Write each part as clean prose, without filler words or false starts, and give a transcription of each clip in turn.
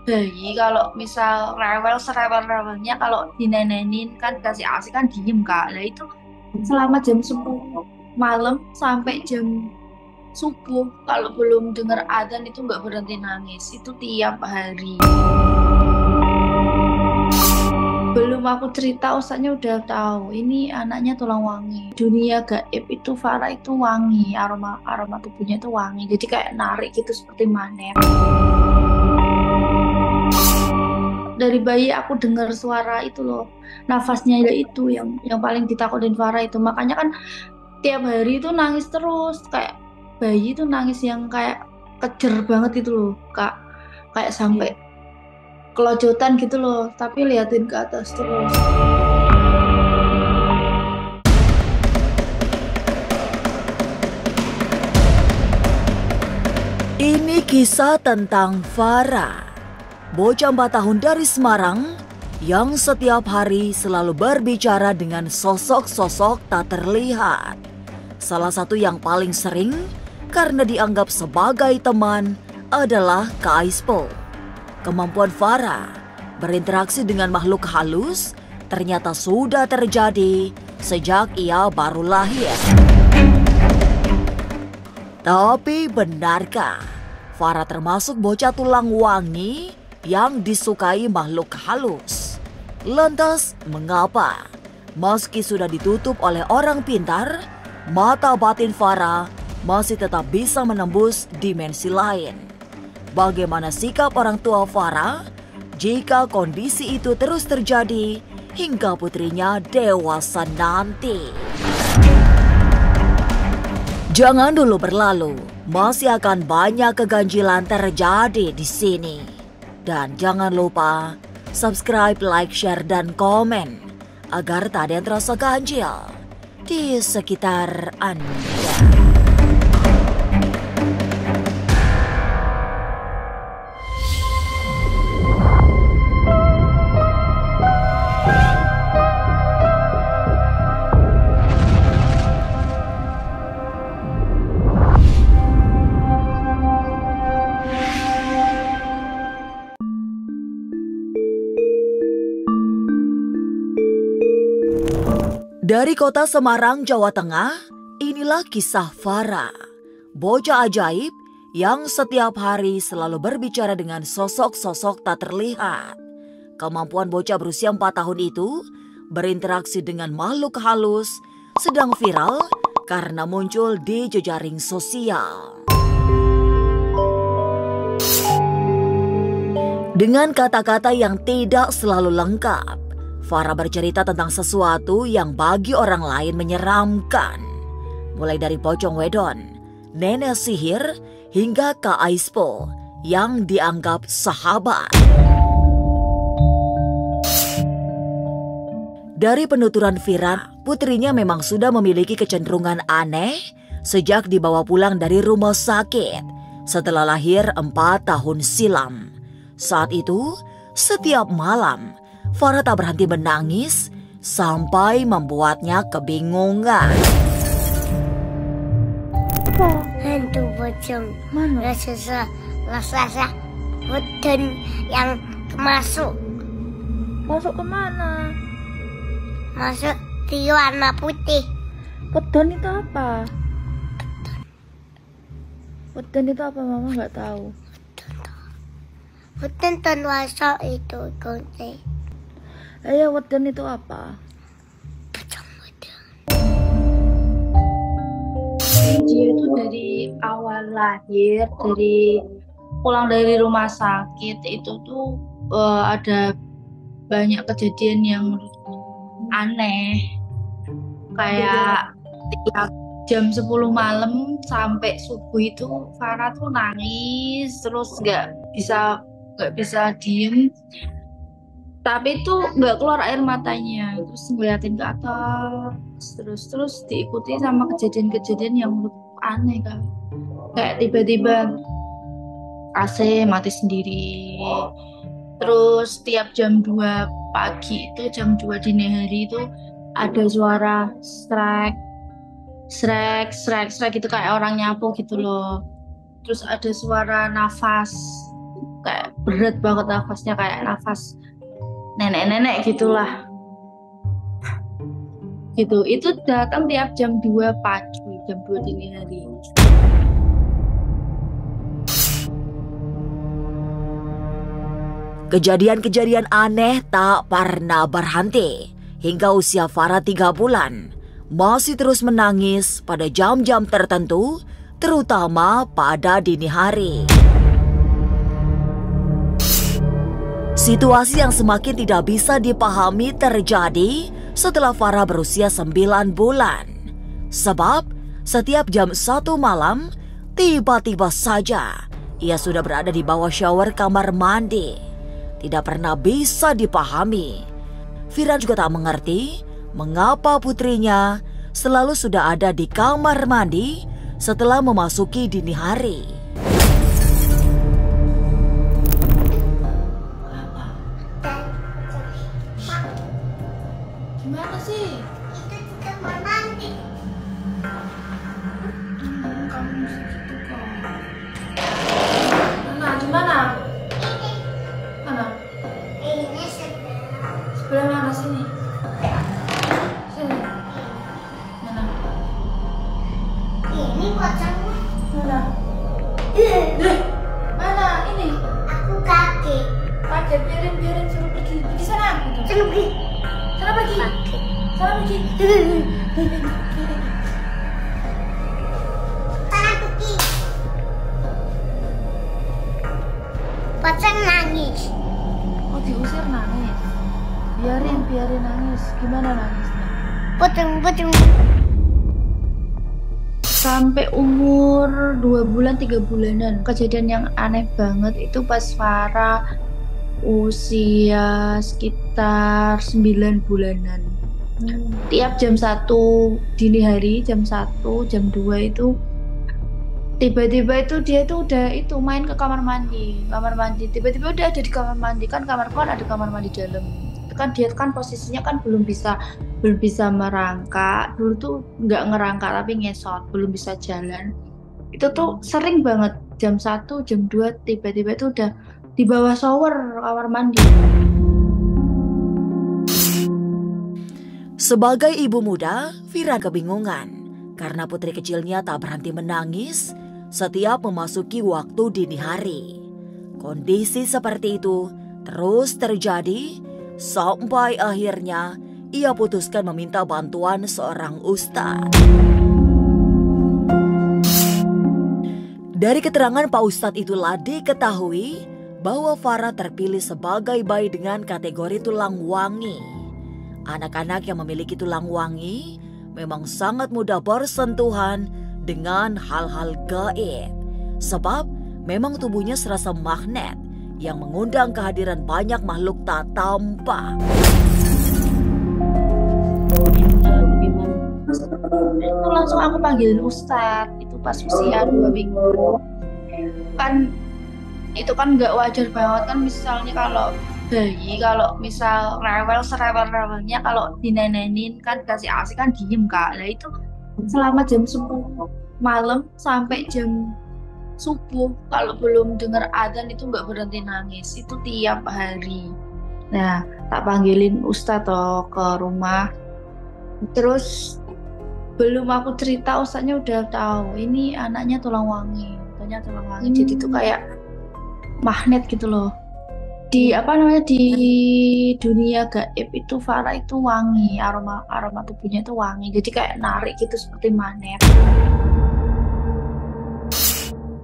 bayi kalau misal rewel serewel-rewelnya kalau dinenenin kan kasih ASI kan diem Kak. Nah itu selama jam 10 malam sampai jam subuh kalau belum dengar adzan itu nggak berhenti nangis. Itu tiap hari. Belum aku cerita, Ustaznya udah tahu. Ini anaknya tulang wangi. Dunia gaib itu Farah itu wangi, aroma aroma tubuhnya itu wangi. Jadi kayak narik gitu seperti magnet. Dari bayi aku dengar suara itu loh, nafasnya ya itu yang paling ditakutin Farah itu. Makanya kan tiap hari itu nangis terus, kayak bayi itu nangis yang kayak kejer banget itu loh, Kak. Kayak sampai kelojotan gitu loh, tapi liatin ke atas terus. Ini kisah tentang Farah, bocah 4 tahun dari Semarang yang setiap hari selalu berbicara dengan sosok-sosok tak terlihat. Salah satu yang paling sering karena dianggap sebagai teman adalah Kak Aispo. Kemampuan Farah berinteraksi dengan makhluk halus ternyata sudah terjadi sejak ia baru lahir. Tapi benarkah Farah termasuk bocah tulang wangi yang disukai makhluk halus? Lantas mengapa? Meski sudah ditutup oleh orang pintar, mata batin Farah masih tetap bisa menembus dimensi lain. Bagaimana sikap orang tua Farah jika kondisi itu terus terjadi hingga putrinya dewasa nanti? Jangan dulu berlalu, masih akan banyak keganjilan terjadi di sini. Dan jangan lupa subscribe, like, share, dan komen agar tak ada yang terasa ganjil di sekitar Anda. Dari kota Semarang, Jawa Tengah, inilah kisah Farah, bocah ajaib yang setiap hari selalu berbicara dengan sosok-sosok tak terlihat. Kemampuan bocah berusia 4 tahun itu berinteraksi dengan makhluk halus sedang viral karena muncul di jejaring sosial. Dengan kata-kata yang tidak selalu lengkap, Farah bercerita tentang sesuatu yang bagi orang lain menyeramkan. Mulai dari pocong wedon, nenek sihir, hingga Kak Aispo yang dianggap sahabat. Dari penuturan Fira, putrinya memang sudah memiliki kecenderungan aneh sejak dibawa pulang dari rumah sakit setelah lahir 4 tahun silam. Saat itu, setiap malam, Farah tak berhenti menangis sampai membuatnya kebingungan. Hantu pocong Mana? rasa wedon yang masuk Masuk kemana? masuk di warna putih. Wedon itu apa? Wedon itu apa? Mama nggak tahu. Wedon ton wasok itu kunci Ayo, wedon itu apa? pocong wedon. Dia itu dari awal lahir, dari pulang dari rumah sakit itu tuh ada banyak kejadian yang menurutku aneh. Kayak tiap jam 10 malam sampai subuh itu Farah tuh nangis terus nggak bisa diem, tapi itu nggak keluar air matanya, terus ngeliatin ke atas terus diikuti sama kejadian-kejadian yang menurutku aneh kan, kayak tiba-tiba AC mati sendiri, terus tiap jam 2 pagi itu jam 2 dini hari itu ada suara srek itu kayak orang nyapu gitu loh, terus ada suara nafas kayak berat banget nafasnya, kayak nafas nenek-nenek gitulah. Gitu. Itu datang tiap jam 2 pagi, jam 2 dini hari. Kejadian-kejadian aneh tak pernah berhenti. Hingga usia Farah 3 bulan, masih terus menangis pada jam-jam tertentu, terutama pada dini hari. Situasi yang semakin tidak bisa dipahami terjadi setelah Farah berusia 9 bulan. Sebab setiap jam 1 malam, tiba-tiba saja ia sudah berada di bawah shower kamar mandi. Tidak pernah bisa dipahami. Firan juga tak mengerti mengapa putrinya selalu sudah ada di kamar mandi setelah memasuki dini hari. Gimana sih? Itu di kamar mandi. Kamu mesti gitu kok. Di mana? Mana? Ini Sebelah mana sini? Sini. Mana? ini pocongnya. Mana? Mana? Ini. Aku kaget. Kaget, biarin suruh pergi sana gitu. Pergi. Sana pergi. Sana pergi. Sana pergi. Pocong nangis. Oh, diusir nangis. Biarin nangis. Gimana nangisnya? Pocong. Sampai umur 2 bulan 3 bulanan. Kejadian yang aneh banget itu pas Farah usia sekitar 9 bulanan. Tiap jam 1 dini hari, jam 1, jam 2 itu tiba-tiba itu dia tuh udah itu main ke kamar mandi. Tiba-tiba udah ada di kamar mandi, kan kamarku kan ada kamar mandi dalam. Itu kan dia kan posisinya kan belum bisa merangkak. Dulu tuh nggak ngerangkak tapi ngesot, belum bisa jalan. Itu tuh sering banget jam 1, jam 2 tiba-tiba itu udah di bawah shower kamar mandi. Sebagai ibu muda, Firan kebingungan karena putri kecilnya tak berhenti menangis setiap memasuki waktu dini hari. Kondisi seperti itu terus terjadi sampai akhirnya ia putuskan meminta bantuan seorang ustadz. Dari keterangan Pak Ustadz itulah diketahui bahwa Farah terpilih sebagai bayi dengan kategori tulang wangi. Anak-anak yang memiliki tulang wangi memang sangat mudah bersentuhan dengan hal-hal gaib. Sebab memang tubuhnya serasa magnet yang mengundang kehadiran banyak makhluk tak tampak. Itu langsung aku panggilin ustadz. Itu pas usia 2 minggu. Kan itu kan nggak wajar banget kan, misalnya kalau bayi kalau misal serewel-rewelnya kalau dinenenin kan kasih ASI kan diem Kak. Nah itu selama jam 10 malam sampai jam subuh kalau belum dengar adzan itu nggak berhenti nangis, itu tiap hari. Nah tak panggilin ustadz toh ke rumah, terus belum aku cerita ustadznya udah tahu ini anaknya tulang wangi. Jadi itu kayak magnet gitu loh. Di dunia gaib itu Farah itu wangi, aroma tubuhnya itu wangi, jadi kayak narik gitu seperti magnet.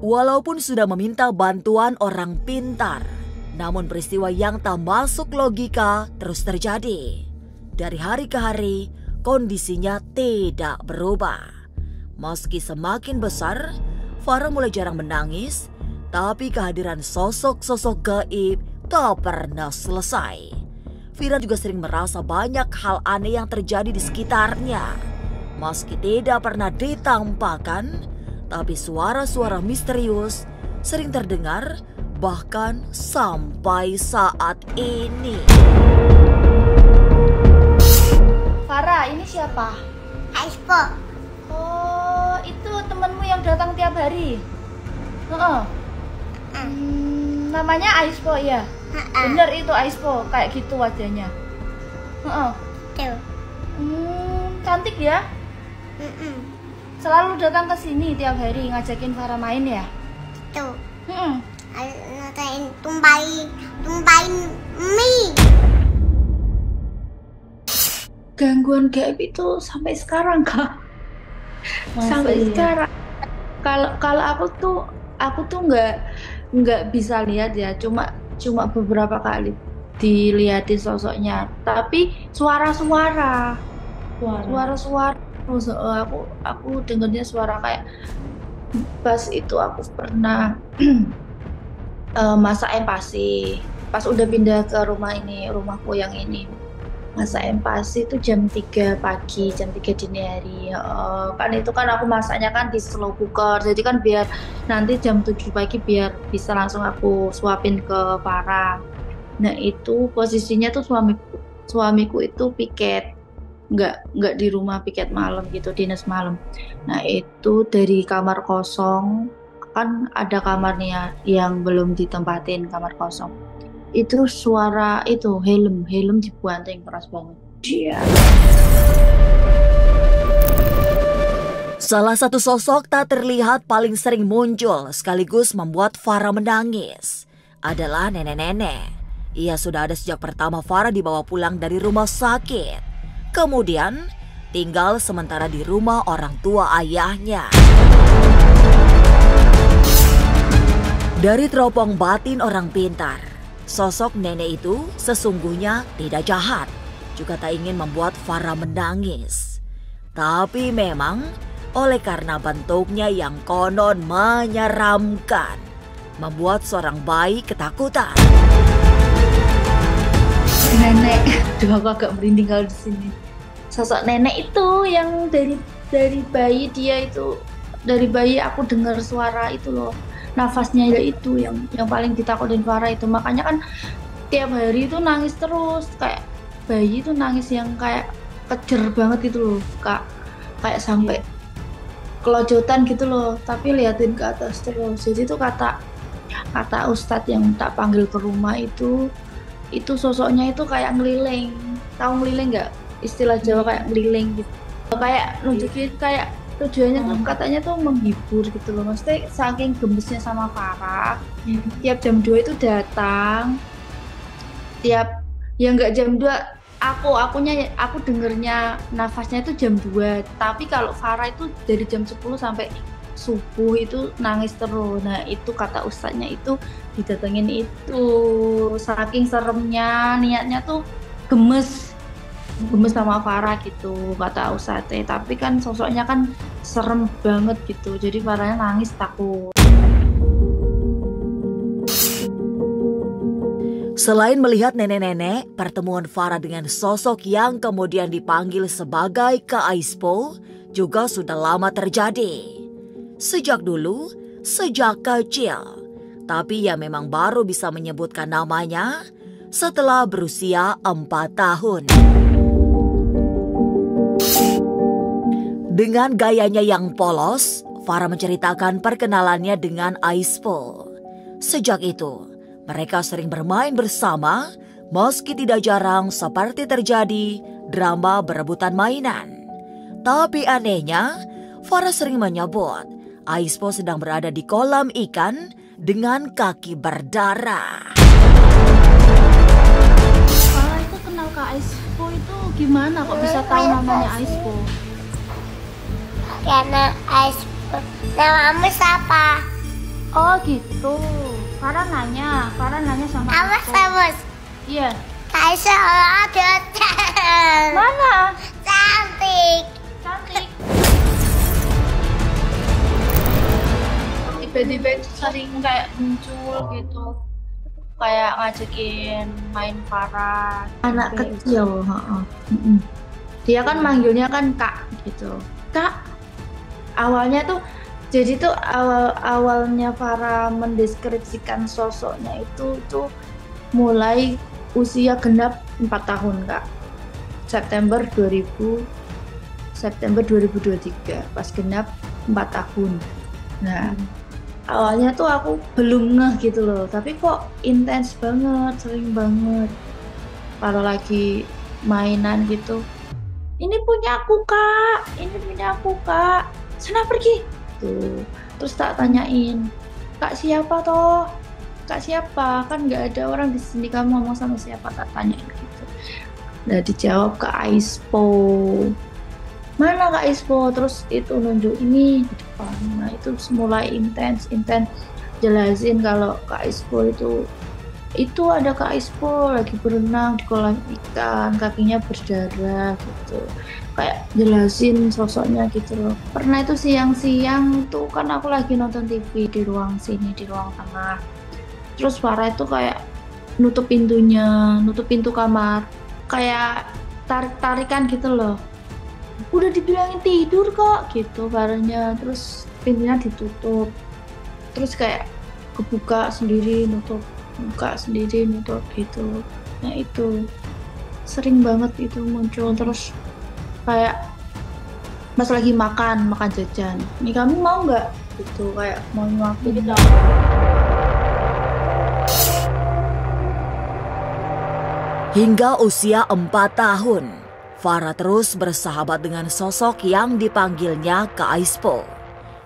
Walaupun sudah meminta bantuan orang pintar, namun peristiwa yang tak masuk logika terus terjadi. Dari hari ke hari kondisinya tidak berubah. Meski semakin besar, Farah mulai jarang menangis, tapi kehadiran sosok-sosok gaib tak pernah selesai. Firan juga sering merasa banyak hal aneh yang terjadi di sekitarnya. Meski tidak pernah ditampakkan, tapi suara-suara misterius sering terdengar bahkan sampai saat ini. Farah, ini siapa? Aispo. Oh, itu temanmu yang datang tiap hari? Namanya Aispo ya? Bener itu Aispo, kayak gitu wajahnya. Heeh. Tuh. Cantik ya? Selalu datang ke sini tiap hari ngajakin Farah main ya? Tuh. Heeh. Ngatain tumpahin mie. Gangguan gaib itu sampai sekarang Kak. Sampai sekarang. Kalau aku tuh nggak bisa lihat ya, cuma beberapa kali dilihatin sosoknya, tapi suara-suara terus aku dengernya suara kayak pas itu aku pernah masak empasi pas udah pindah ke rumahku yang ini. Masak empasi itu jam 3 pagi, jam 3 dini hari. Kan itu kan aku masaknya kan di slow cooker. Jadi kan biar nanti jam 7 pagi biar bisa langsung aku suapin ke Farah. Nah, itu posisinya tuh suamiku itu piket. Enggak di rumah, piket malam gitu, dinas malam. Nah, itu dari kamar kosong, kan ada kamarnya yang belum ditempatin, kamar kosong. Itu suara itu helm dibanting keras banget. Iya. Salah satu sosok tak terlihat paling sering muncul sekaligus membuat Farah menangis adalah nenek-nenek. Ia sudah ada sejak pertama Farah dibawa pulang dari rumah sakit. Kemudian tinggal sementara di rumah orang tua ayahnya. Dari teropong batin orang pintar, sosok nenek itu sesungguhnya tidak jahat, juga tak ingin membuat Farah menangis. Tapi memang oleh karena bentuknya yang konon menyeramkan, membuat seorang bayi ketakutan. Nenek, aduh aku agak merinding kalau di sini. Sosok nenek itu yang dari bayi dari bayi aku dengar suara itu loh. Nafasnya ya itu yang paling ditakutin Farah itu. Makanya kan tiap hari itu nangis terus, kayak bayi itu nangis yang kayak kejer banget itu loh Kak, kayak sampai kelojotan gitu loh, tapi liatin ke atas terus. Jadi itu kata ustadz yang tak panggil ke rumah itu sosoknya itu kayak ngeliling. Tahu ngeliling nggak? Istilah Jawa kayak ngeliling gitu, kayak nunjukin kayak tujuannya tuh katanya tuh menghibur gitu loh. Maksudnya saking gemesnya sama Farah, tiap jam 2 itu datang. Nggak jam 2, aku dengernya nafasnya itu jam 2. Tapi kalau Farah itu dari jam 10 sampai subuh itu nangis terus. Nah, itu kata ustadznya itu didatengin itu. Saking seremnya, niatnya tuh gemes sama Farah gitu kata ustadznya. Tapi kan sosoknya kan serem banget gitu, jadi Farahnya nangis takut. Selain melihat nenek-nenek, pertemuan Farah dengan sosok yang kemudian dipanggil sebagai Kak Aispo juga sudah lama terjadi. Sejak dulu, sejak kecil, tapi ia memang baru bisa menyebutkan namanya setelah berusia 4 tahun. Dengan gayanya yang polos, Farah menceritakan perkenalannya dengan Aispo. Sejak itu, mereka sering bermain bersama, meski tidak jarang seperti terjadi drama berebutan mainan. Tapi anehnya, Farah sering menyebut Aispo sedang berada di kolam ikan dengan kaki berdarah. Farah itu kenal Kak Aispo itu gimana kok bisa tahu namanya Aispo? Karena Aispo. Namamu siapa? Oh gitu. Farah nanya sama Awas, Aispo. awas. Iya. Kaisa ada. Mana? Cantik. Tiba-tiba itu sering kayak muncul gitu, kayak ngajakin main Farah. Anak kecil, dia kan manggilnya kan Kak gitu. Kak. Awalnya tuh, jadi tuh awalnya Farah mendeskripsikan sosoknya itu mulai usia genap 4 tahun Kak. September 2023 pas genap 4 tahun. Nah, awalnya tuh aku belum ngeh gitu loh, tapi kok intens banget, sering banget kalau lagi mainan gitu. Ini punya aku kak, ini punya aku kak, sana pergi tuh. Terus tak tanyain, kak siapa toh, kak siapa, kan nggak ada orang di sini, kamu ngomong sama siapa, tak tanyain gitu. Nah dijawab Kak Aispo. Mana Kak Aispo? Terus itu nunjuk ini di depan. Nah itu mulai intens jelasin kalau Kak Aispo itu ada Kak Aispo lagi berenang di kolam ikan, kakinya berdarah gitu. Kayak jelasin sosoknya gitu loh. Pernah itu siang-siang tuh kan aku lagi nonton TV di ruang sini, di ruang tengah. Terus Farah itu kayak nutup pintunya, nutup pintu kamar. Kayak tarik-tarikan gitu loh. Udah dibilangin tidur kok gitu Farahnya. Terus pintunya ditutup. Terus kayak kebuka sendiri, nutup, buka sendiri, nutup gitu. Nah itu sering banget itu muncul. Terus kayak pas lagi makan jajan, ini kamu mau nggak gitu, kayak mau nyuapin gitu. Hingga usia 4 tahun, Farah terus bersahabat dengan sosok yang dipanggilnya Kak Aispo.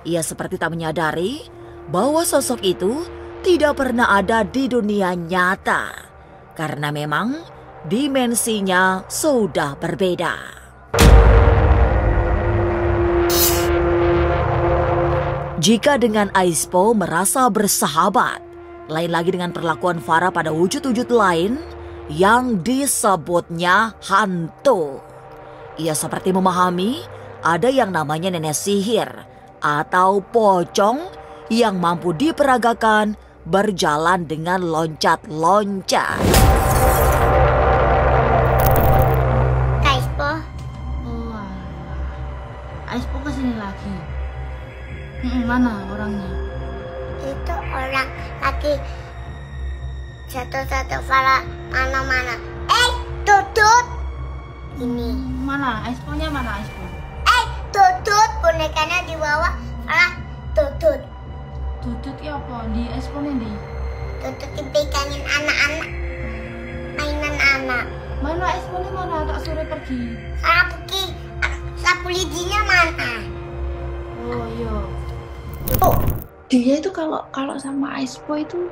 Ia seperti tak menyadari bahwa sosok itu tidak pernah ada di dunia nyata, karena memang dimensinya sudah berbeda. Jika dengan Aispo merasa bersahabat, lain lagi dengan perlakuan Farah pada wujud-wujud lain yang disebutnya hantu. Ia seperti memahami ada yang namanya nenek sihir atau pocong yang mampu diperagakan berjalan dengan loncat-loncat. Kak Aispo, Oh, Aispo kesini lagi. Mana orangnya? itu orang lagi satu-satu Farah mana-mana. Tutut. Ini. Mana? Aisponya mana Aispo? Tutut. Bonekanya di bawah. Farah tutut. Tutut ya apa? Di Aisponya di? Tutut dipegangin anak-anak. Mainan anak. Mana Aisponya mana? Tak suruh pergi. Farah pergi. Sapu lidinya mana? Oh iya. Oh, dia itu kalau sama Aispo itu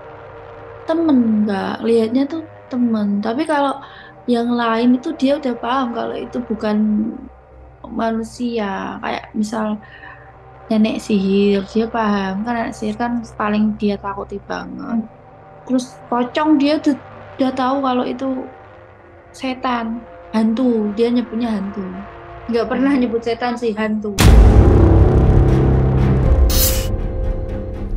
temen, nggak lihatnya tuh temen. Tapi kalau yang lain itu dia udah paham kalau itu bukan manusia. Kayak misal nenek sihir, dia paham kan, nenek sihir kan paling dia takuti banget. Terus pocong dia udah tahu kalau itu setan, hantu, dia nyebutnya hantu. Nggak pernah nyebut setan sih, hantu.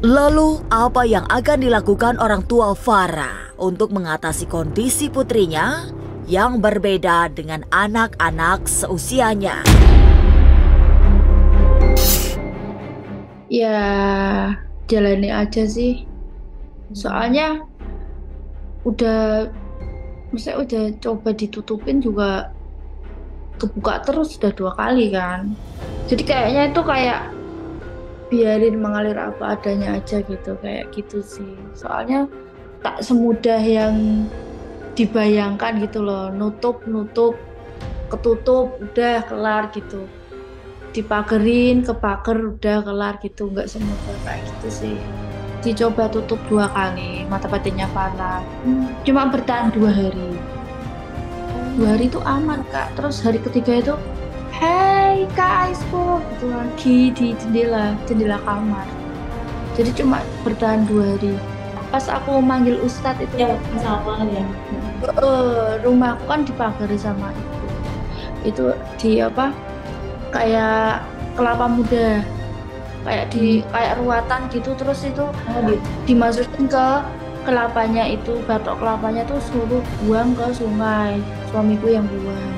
Lalu apa yang akan dilakukan orang tua Farah untuk mengatasi kondisi putrinya yang berbeda dengan anak-anak seusianya? Ya jalani aja sih. Soalnya udah coba ditutupin juga kebuka terus, udah 2 kali kan. Jadi kayaknya itu kayak biarin mengalir apa adanya aja gitu, kayak gitu sih. Soalnya tak semudah yang dibayangkan gitu loh. Nutup, ketutup, udah kelar gitu. Dipagerin, kepager, udah kelar gitu. Nggak semudah kayak gitu sih. Dicoba tutup 2 kali mata batinnya Farah. Cuma bertahan 2 hari. 2 hari itu aman kak. Terus hari ketiga itu, "Hei Kak Aispo," gitu lagi di jendela kamar. Jadi cuma bertahan 2 hari. Pas aku manggil Ustadz itu Ya, sama ya. Rumahku kan dipagari sama itu. Itu di apa? Kayak kelapa muda. Kayak ruatan gitu, terus itu dimasukin ke kelapanya itu, batok kelapanya tuh suruh buang ke sungai. Suamiku yang buang.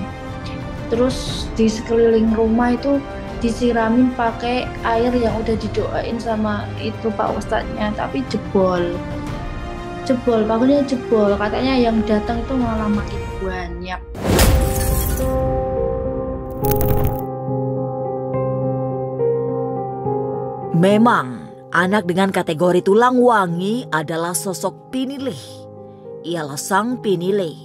Terus di sekeliling rumah itu disiramin pakai air yang udah didoain sama itu Pak Ustadznya, tapi jebol, pakunya jebol. Katanya yang datang itu malah makin banyak. Memang Anak dengan kategori tulang wangi adalah sosok pinilih. Ialah sang pinilih,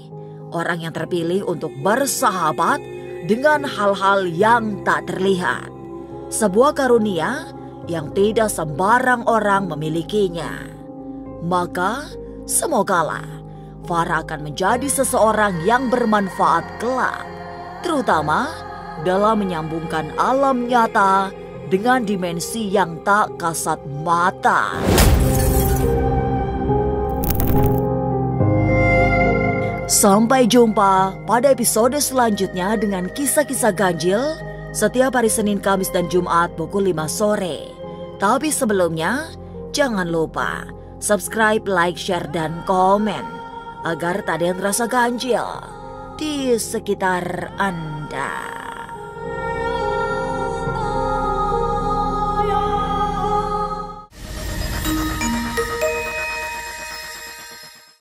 orang yang terpilih untuk bersahabat dengan hal-hal yang tak terlihat. Sebuah karunia yang tidak sembarang orang memilikinya. Maka, semogalah Farah akan menjadi seseorang yang bermanfaat kelak, terutama dalam menyambungkan alam nyata dengan dimensi yang tak kasat mata. Sampai jumpa pada episode selanjutnya dengan kisah-kisah ganjil setiap hari Senin, Kamis, dan Jumat pukul 5 sore. Tapi sebelumnya, jangan lupa subscribe, like, share, dan komen agar tak ada yang terasa ganjil di sekitar Anda.